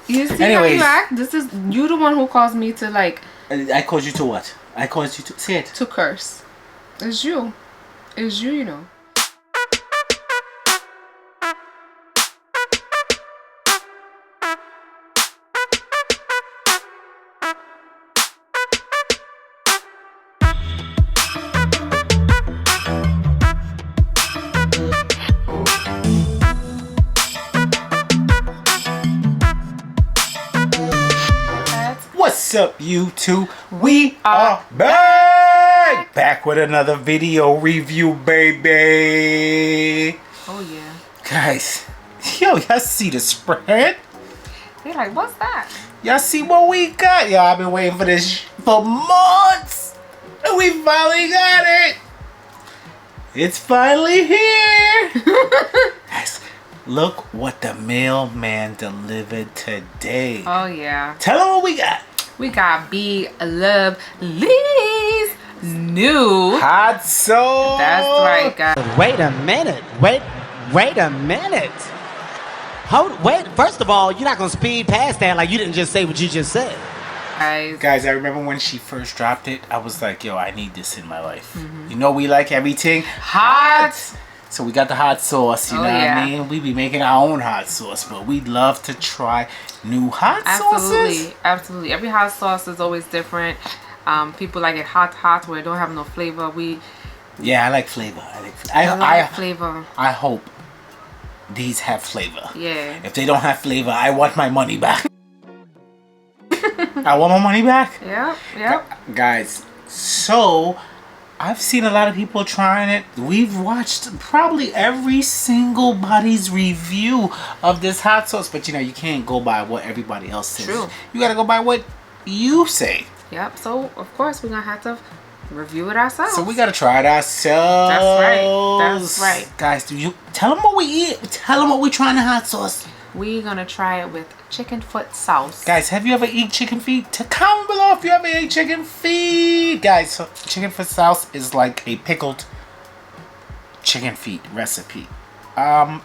You see Anyways, how you act? This is you the one who caused me to like. I caused you to what? I caused you to say it. To curse. It's you. It's you, you know. What's up, YouTube? We are back! Back with another video review, baby! Oh, yeah. Guys, yo, y'all see the spread? They're like, what's that? Y'all see what we got? Yo, I've been waiting for this for months! And we finally got it! It's finally here! Guys, look what the mailman delivered today. Oh, yeah. Tell them what we got. We got Be Love Lee's new hot sauce. That's right, guys. Wait a minute. Wait a minute. Wait, first of all, you're not gonna speed past that like you didn't just say what you just said. Guys, I remember when she first dropped it, I was like, yo, I need this in my life. You know, we like everything hot. So we got the hot sauce, you know what I mean? We be making our own hot sauce, but we'd love to try new hot sauces. Absolutely. Every hot sauce is always different. People like it hot where it don't have no flavor. Yeah, I like flavor. I like flavor. I hope these have flavor. Yeah. If they don't have flavor, I want my money back. I want my money back. Yep. Guys, so I've seen a lot of people trying it. We've watched probably every single body's review of this hot sauce, but you know, you can't go by what everybody else says. True. You gotta go by what you say. Yep. So of course we're gonna have to review it ourselves. So we gotta try it ourselves. That's right. Guys, do you tell them what we eat? Tell them what we try in the hot sauce. We're gonna try it with chicken foot sauce. Guys, have you ever eaten chicken feet? Comment below if you ever ate chicken feet. Guys, so chicken foot sauce is like a pickled chicken feet recipe. I've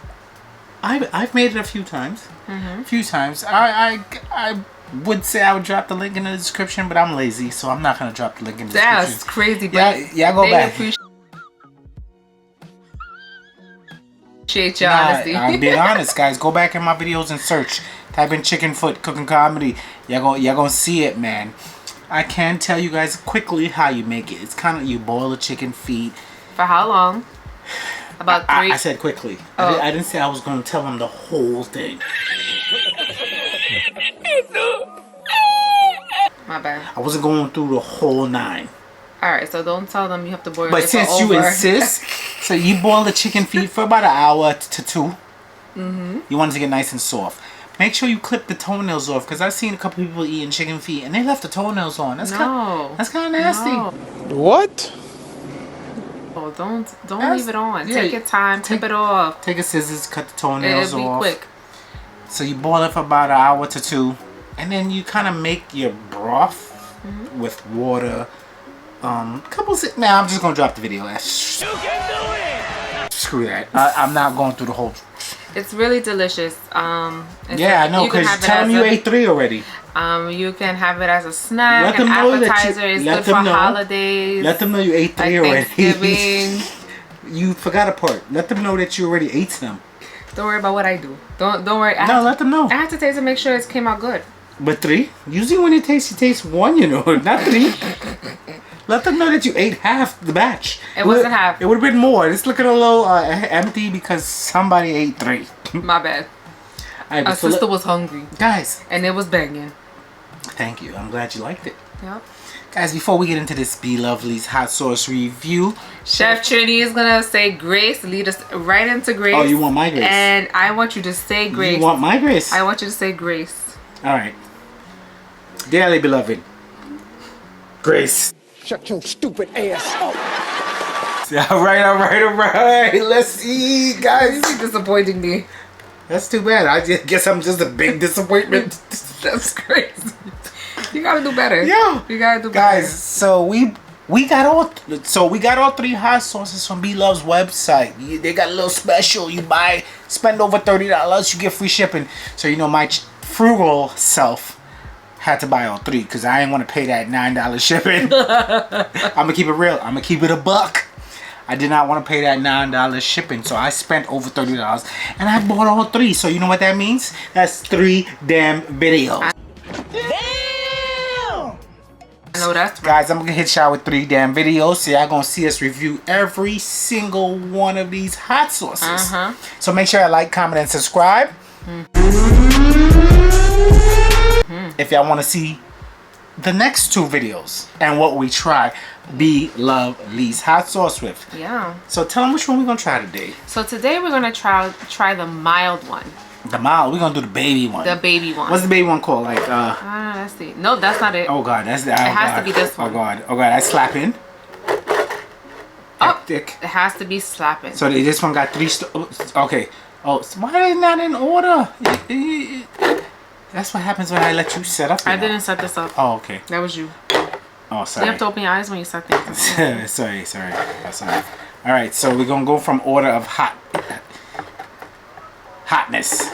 made it a few times. I would say I would drop the link in the description, but I'm lazy, so I'm not gonna drop the link in the description. That's crazy, but yeah, go back. Appreciate your honesty. I'm being honest, guys. Go back in my videos and search. Type in chicken foot cooking comedy. Y'all gonna see it, man. I can tell you guys quickly how you make it. It's kind of, you boil the chicken feet. For how long? About 3. I said quickly. Oh. I didn't say I was gonna tell them the whole thing. My bad. I wasn't going through the whole 9. Alright, so don't tell them you have to boil but it since for you over. insist, so you boil the chicken feet for about an hour to 2. You want it to get nice and soft. Make sure you clip the toenails off, because I've seen a couple people eating chicken feet and they left the toenails on. That's kind of nasty. No. What? Oh, don't leave it on. Yeah, take your time, tip it off. Take a scissors, cut the toenails It'll be off. quick. So you boil it for about an hour to 2, and then you kind of make your broth with water. I'm just gonna drop the video. You can do it. Screw that. I'm not going through the whole. It's really delicious. Yeah, I know, because tell me you ate 3 already. You can have it as a snack, Let an them know appetizer. that It's good for holidays. Let them know you ate 3 already. Thanksgiving. You forgot a part. Let them know that you already ate them. Don't worry about what I do. Don't worry. Let them know. I have to taste to make sure it came out good. But 3? Usually when you taste 1, you know, not 3. Let them know that you ate half the batch. It wasn't half. It would have been more. It's looking a little empty because somebody ate 3. My bad. Right, Our sister was hungry. Guys. And it was banging. Thank you. I'm glad you liked it. Yep. Guys, before we get into this Be Lovely's hot sauce review, Chef Trini is going to say grace. Lead us right into grace. Oh, you want my grace? And I want you to say grace. You want my grace? I want you to say grace. Alright. Dearly beloved, grace. Shut your stupid ass up. Alright. Let's eat, guys. You're disappointing me. That's too bad. I guess I'm just a big disappointment. That's crazy. You gotta do better. Yeah. You gotta do better. Guys, so we got all 3 hot sauces from B Love's website. They got a little special. You spend over $30, you get free shipping. So you know my frugal self had to buy all 3 because I didn't want to pay that $9 shipping. I'm gonna keep it real. I'm gonna keep it a buck. I did not want to pay that $9 shipping, so I spent over $30 and I bought all 3. So you know what that means? That's 3 damn videos. Damn! I know that's right. Guys, I'm gonna hit y'all with 3 damn videos. So y'all gonna see us review every single one of these hot sauces. So make sure you like, comment, and subscribe. If y'all want to see the next 2 videos and what we try B Love Lee's hot sauce with. Yeah. So tell them which one we're gonna try today. So today we're gonna try the mild one. The mild. We're gonna do the baby one. The baby one. What's the baby one called? Like let's see. No, that's not it. Oh God, that's the. It has to be this one. Oh God, that's Slappin. Oh, Thick. it has to be Slappin. So this one got 3. Okay. Oh, so why is it not in order? That's what happens when I let you set up. I didn't set this up. Oh, okay. That was you. Oh, sorry. You have to open your eyes when you set things up. sorry. That's all right. All right, so we're gonna go from order of hotness.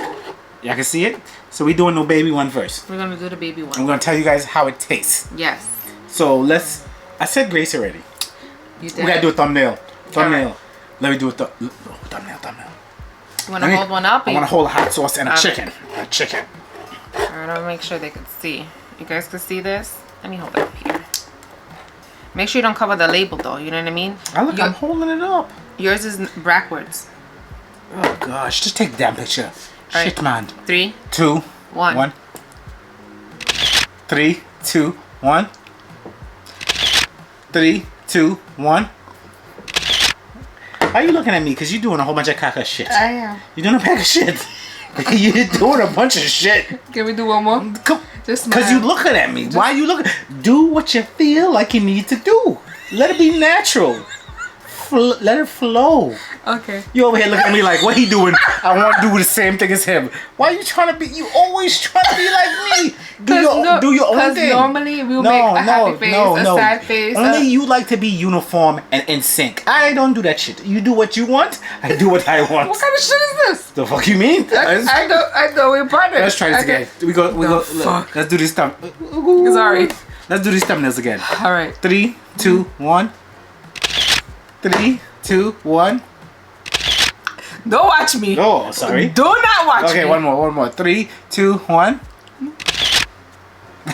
Y'all can see it. So we're doing the baby one first. We're gonna do the baby one. I'm gonna tell you guys how it tastes. Yes. So I said grace already. You did. We gotta do a thumbnail. Thumbnail. Right. Let me do a thumbnail. You wanna hold one up? I wanna hold a hot sauce and a Okay. chicken. A chicken. Alright, I'll make sure they can see. You guys can see this? Let me hold it up here. Make sure you don't cover the label though, you know what I mean? I'm holding it up. Yours is backwards. Oh gosh, just take the damn picture. All Shit, right. man. 3, 2, 1. 1. 3, 2, 1. 3, 2, 1. Why are you looking at me? Because you're doing a whole bunch of caca shit. I am. You're doing a pack of shit. You're doing a bunch of shit. Can we do one more? Just Because smile. you looking at me. Why are you looking? Do what you feel like you need to do. Let it be natural. Let it flow. Okay. You over here looking at me like, what he doing? I want to do the same thing as him. Why are you trying to be? You always trying to be like me. Do your own thing. Because normally we'll make a happy face, a sad face. Only you like to be uniform and in sync. I don't do that shit. You do what you want. I do what I want. What kind of shit is this? The fuck you mean? I know we're partners. Let's try this again. We go. Fuck. Let's do this thumb. Sorry. Let's do these thumbnails again. All right. 3, 2, 1. 3, 2, 1. Don't watch me. Oh, sorry. Do not watch me. Okay, one more. 3, 2, 1.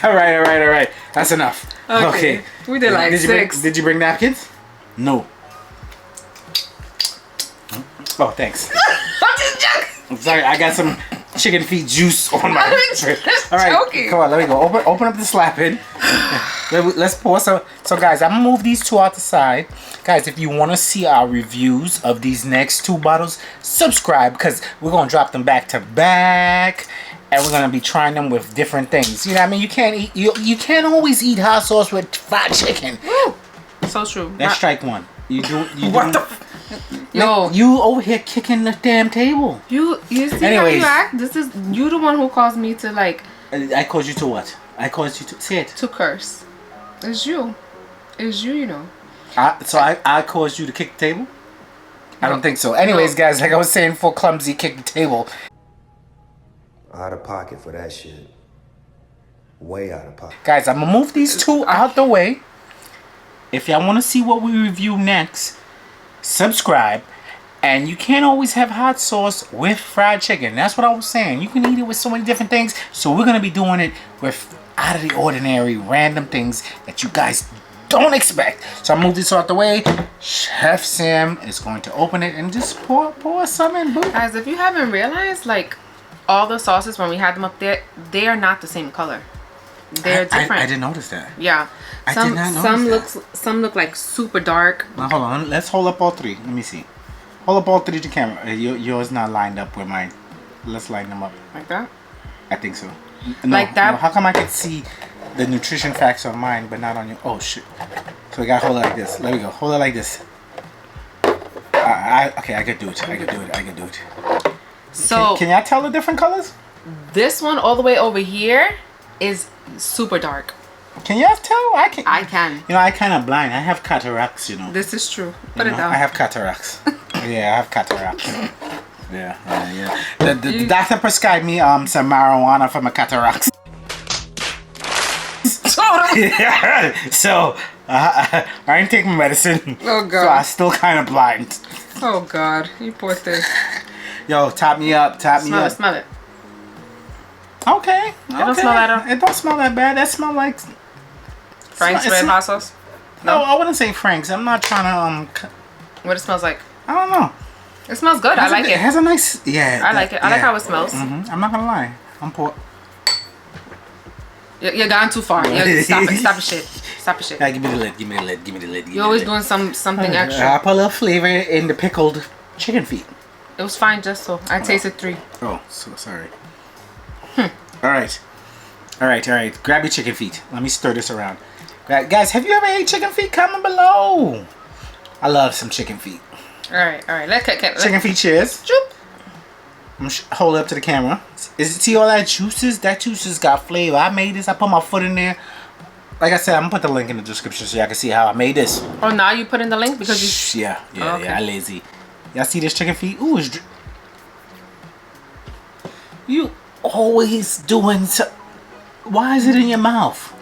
All right. That's enough. Okay. We did like 6. Did you bring napkins? No. Oh, thanks. I'm just joking. I'm sorry. I got some chicken feet juice on my. All right. joking. Come on. Let me go. Open up the Slappin. Let's pour some. So, guys, I'm gonna move these 2 out the side. Guys, if you want to see our reviews of these next 2 bottles, subscribe because we're gonna drop them back to back. And we're gonna be trying them with different things. You know what I mean? You can't eat. You can't always eat hot sauce with fried chicken. So true. That's strike 1. You do. What the? Yo, You over here kicking the damn table. you see Anyways. how you act? This is you the one who caused me to like I caused you to what? I caused you to say it. to curse. It's you. It's you know. I caused you to kick the table. I don't think so. Anyways, guys, like I was saying, for clumsy kick the table. Out of pocket for that shit. Way out of pocket. Guys, I'm gonna move these 2 out the way. If y'all want to see what we review next, subscribe. And you can't always have hot sauce with fried chicken. That's what I was saying. You can eat it with so many different things. So we're gonna be doing it with out of the ordinary, random things that you guys don't expect. So I move this out the way. Chef Sam is going to open it and just pour some in. Boo. Guys, if you haven't realized, like all the sauces when we had them up there, they are not the same color. They're different. I didn't notice that. Yeah. I did not notice Some look like super dark. Now hold on. Let's hold up all 3. Let me see. Hold up all 3 to the camera. Yours not lined up with mine. Let's line them up. Like that? I think so. No, Like that? No, how come I can see the nutrition facts on mine but not on your? Oh shit. So we gotta hold it like this. Let me go. Hold it like this. Okay, I can do it. So Can y'all tell the different colors? this one all the way over here is super dark. Can y'all tell? I can. I can. You know, I kind of blind. I have cataracts. You know. This is true. You Put it know, down. I have cataracts. Yeah, I have cataracts. Yeah. The doctor prescribed me some marijuana for my cataracts. So I ain't taking my medicine. Oh God. So I'm still kind of blind. Oh God, you poor thing. Yo, top me up. Smell it. Okay. It don't smell that. It don't smell that bad. That smell like Frank's red hot sauce. No, I wouldn't say Frank's. I'm not trying to What it smells like? I don't know. It smells good. I like it. It has a nice I like it. I like how it smells. I'm not gonna lie. I'm poor. You're gone too far. Stop it. Stop the shit. Yeah, give me the lid. You're always doing something extra. I put a little flavor in the pickled chicken feet. It was fine just so. I tasted 3. Oh, so sorry. All right. Grab your chicken feet. Let me stir this around. Guys, have you ever ate chicken feet? Comment below. I love some chicken feet. All right. Let's Chicken feet, cheers. Choop. I'm hold it up to the camera. See all that juices? That juices got flavor. I made this. I put my foot in there. Like I said, I'm gonna put the link in the description so y'all can see how I made this. Oh, now you put in the link because you. Yeah. Okay. I lazy. Y'all see this chicken feet? Ooh, you always doing so. Why is it in your mouth?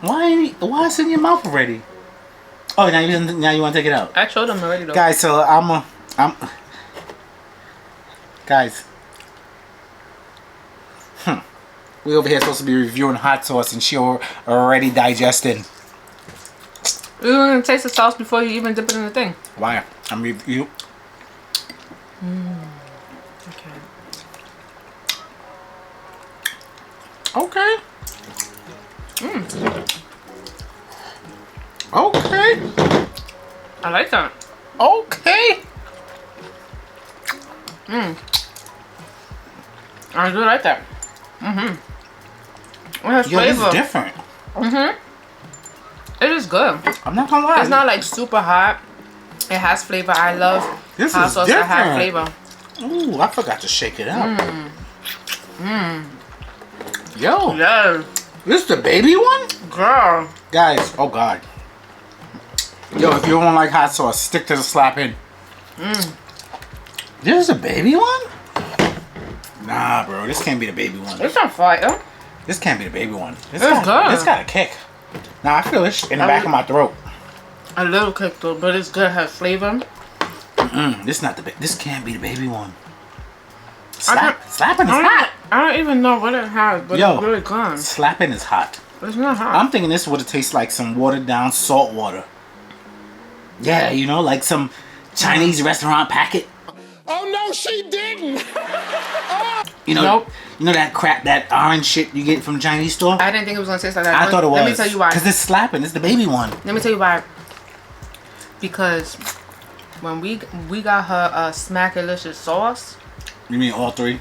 Why is it in your mouth already? Oh, now you want to take it out? I showed them already though. Guys, so guys. We over here supposed to be reviewing hot sauce and she already digesting. You're gonna taste the sauce before you even dip it in the thing. Why? I'm review. Okay. Okay. I like that. Okay. I do like that. It has Yo, this flavor. is different. It is good. I'm not gonna lie. It's not like super hot. It has flavor. I love This hot is sauce that have different. flavor. Ooh, I forgot to shake it up. Yo, Yeah, this is the baby one? girl. Guys, oh God. Yo, if you don't like hot sauce, stick to the Slappin. This is a baby one? Nah, bro, this can't be the baby one. It's on fire. This can't be the baby one. This It's good. This got a kick. Nah, I feel it in the back of my throat. A little kick though, but it's good. It has flavor. This not the. This can't be the baby one. I Slappin is hot. I don't even know what it has, but Yo, it's really good. Slappin is hot. It's not hot. I'm thinking this would have tasted like some watered down salt water. Yeah, you know, like some Chinese restaurant packet. Oh no, she didn't. You know, Nope. you know that crap, that orange shit you get from the Chinese store. I didn't think it was gonna taste like that. I thought it was. Let me tell you why. Cause it's Slappin. It's the baby one. Let me tell you why. Because when we got her Smakalicious sauce. You mean all three?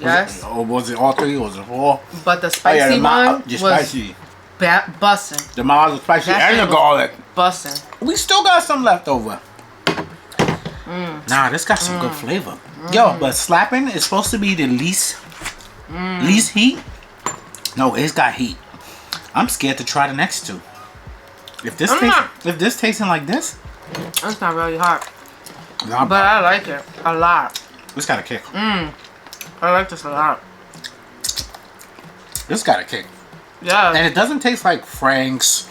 Yes. Was it all three? Or was it four? But the spicy the one just was spicy. bussin'. The mild is spicy That and shit the was garlic. Bussin'. We still got some left over. Nah, this got some good flavor. Yo, but Slappin is supposed to be the least heat. No, it's got heat. I'm scared to try the next two. If this tasting like this, It's not really hot, nah, but I like it a lot. this got a kick. I like this a lot. This got a kick. Yeah. And it doesn't taste like Frank's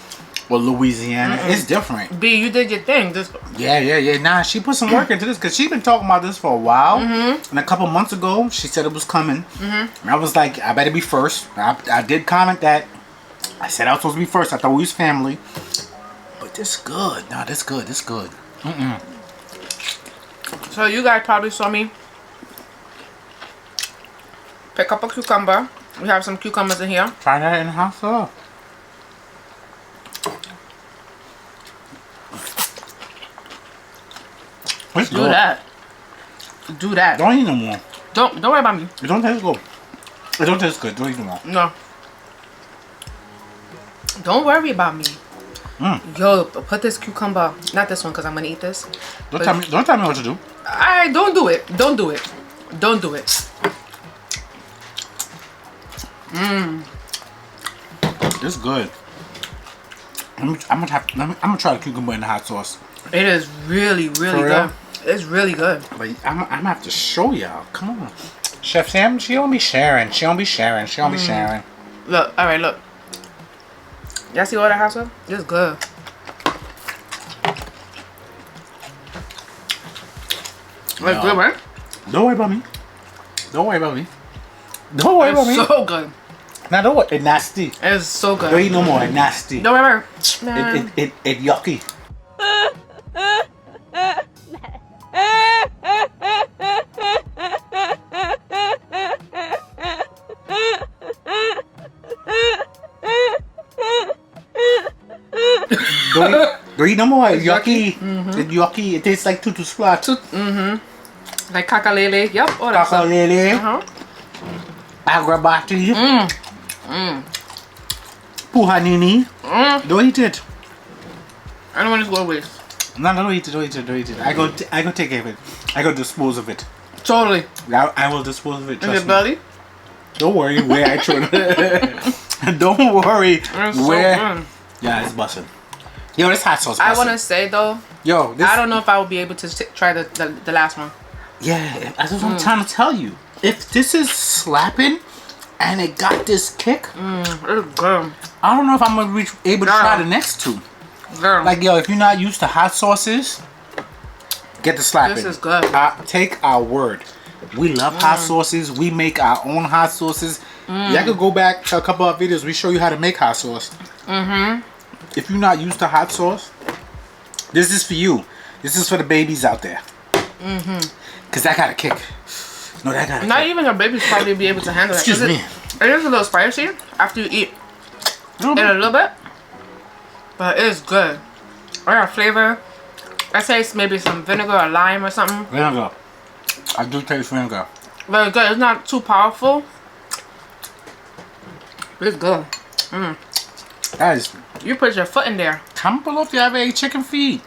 or Louisiana. It's different. B, you did your thing. This. Yeah. Nah, she put some work into this because she's been talking about this for a while. And a couple months ago, she said it was coming. And I was like, I better be first. I did comment that. I said I was supposed to be first. I thought we was family. But this good. Nah, this good. This good. So you guys probably saw me pick up a cucumber. We have some cucumbers in here. Try that in hot sauce. It's Do good. that. Do that. Don't eat no more. Don't worry about me. It don't taste good. It don't taste good. Don't eat no more. No. Don't worry about me. Yo, put this cucumber. Not this one because I'm gonna eat this. Don't tell me what to do. Alright, don't do it. Don't do it. Don't do it. It's good. I'm gonna try the cucumber in the hot sauce. It is really, really For real? good. It's really good. But I'm gonna have to show y'all. Come on. Chef Sam, she don't be sharing. She don't be sharing. She don't be sharing. Look, all right, look. Y'all see all that hot sauce? It's good. It's good, right? Don't worry about me. Don't worry about me. Don't worry about me. It's so good. Now don't worry. It's nasty. It's so good. Don't eat no more. It's nasty. Don't worry about it. It's yucky. Don't eat no more. It's yucky. It's yucky. It tastes like tutu splat. Like kakalele. Yep. All that stuff. Kakalele. Agrabati. Puhanini. Don't eat it. I don't want to go to waste. No, don't eat it. Don't eat it. Don't eat it. I go take care of it. I go dispose of it. Totally. I will dispose of it. In your Trust me. belly? Don't worry where I throw it. Don't worry It's where. so good. Yeah, it's busting. Yo, this hot sauce. I busting. want to say though, Yo, this. I don't know if I will be able to try the last one. Yeah, that's what I'm trying to tell you. If this is slapping, and it got this kick, It's good. I don't know if I'm gonna be able to try the next two. Girl. Like, yo, if you're not used to hot sauces, get the slapping. This is good. Take our word. We love hot sauces. We make our own hot sauces. Y'all could go back to a couple of videos. We show you how to make hot sauce. If you're not used to hot sauce, this is for you. This is for the babies out there. Cause that got a kick. No, that got a Not kick. even your babies probably be able to handle it. Excuse me. It is a little spicy after you eat it a little bit, but it's good. I got flavor. I taste maybe some vinegar or lime or something. Vinegar. I do taste vinegar. Very good. It's not too powerful. It's good. That is. You put your foot in there. Comment below if you have a chicken feet.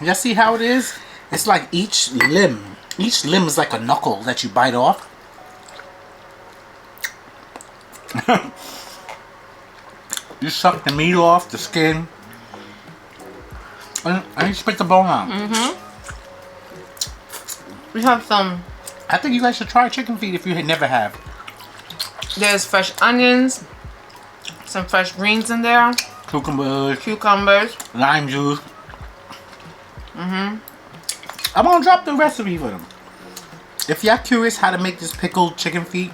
Y'all see how it is? It's like each limb is like a knuckle that you bite off. You suck the meat off, the skin, and you spit the bone out. We have some. I think you guys should try chicken feet if you never have. There's fresh onions, some fresh greens in there, cucumbers. Lime juice. I'm gonna drop the recipe for them. If y'all curious how to make this pickled chicken feet,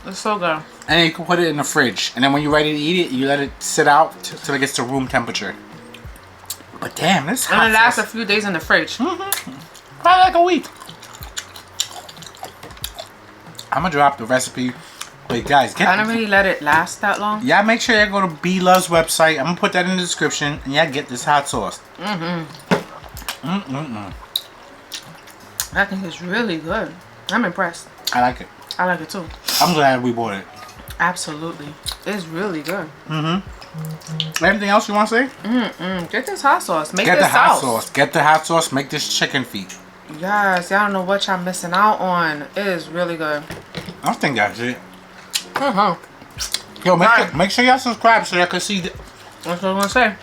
It's so good. and you can put it in the fridge, and then when you're ready to eat it, you let it sit out till it gets to room temperature. But damn, this hot And it lasts a sauce. few days in the fridge. Probably like a week. I'm gonna drop the recipe. Wait, guys, I don't really let it last that long. y'all make sure y'all go to B Love's website. I'm gonna put that in the description, and y'all get this hot sauce. I think it's really good. I'm impressed. I like it. I like it too. I'm glad we bought it. Absolutely. It's really good. Anything else you want to say? Get this hot sauce. Make Get this the hot sauce. sauce. Get the hot sauce. Make this chicken feet. Yes, y'all don't know what y'all missing out on. It is really good. I think that's it. Mm-hmm. Yo, Right. make sure y'all subscribe so y'all can see. That's what I'm gonna say.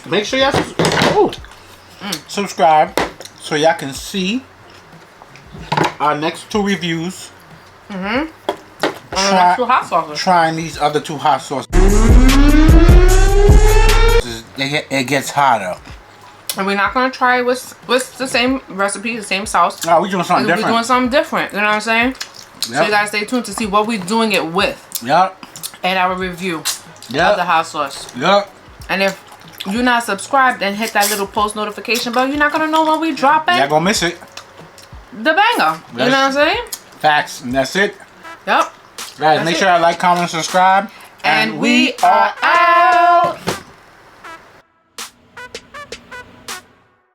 Make sure y'all subscribe so y'all can see our next two reviews. Two hot sauces. Trying these other two hot sauces. It gets hotter. And we're not gonna try with the same recipe, the same sauce. No, we're doing something We're different. doing something different. You know what I'm saying? So you guys stay tuned to see what we're doing it with Yep. and our review of the Yep. hot sauce. Yep. And if you're not subscribed, then hit that little post notification bell. You're not gonna know when we drop it. Y'all gonna miss it. The banger. You know what I'm saying? Facts. And that's it. Yep. Guys, make sure y'all like, comment, and subscribe. And we are out.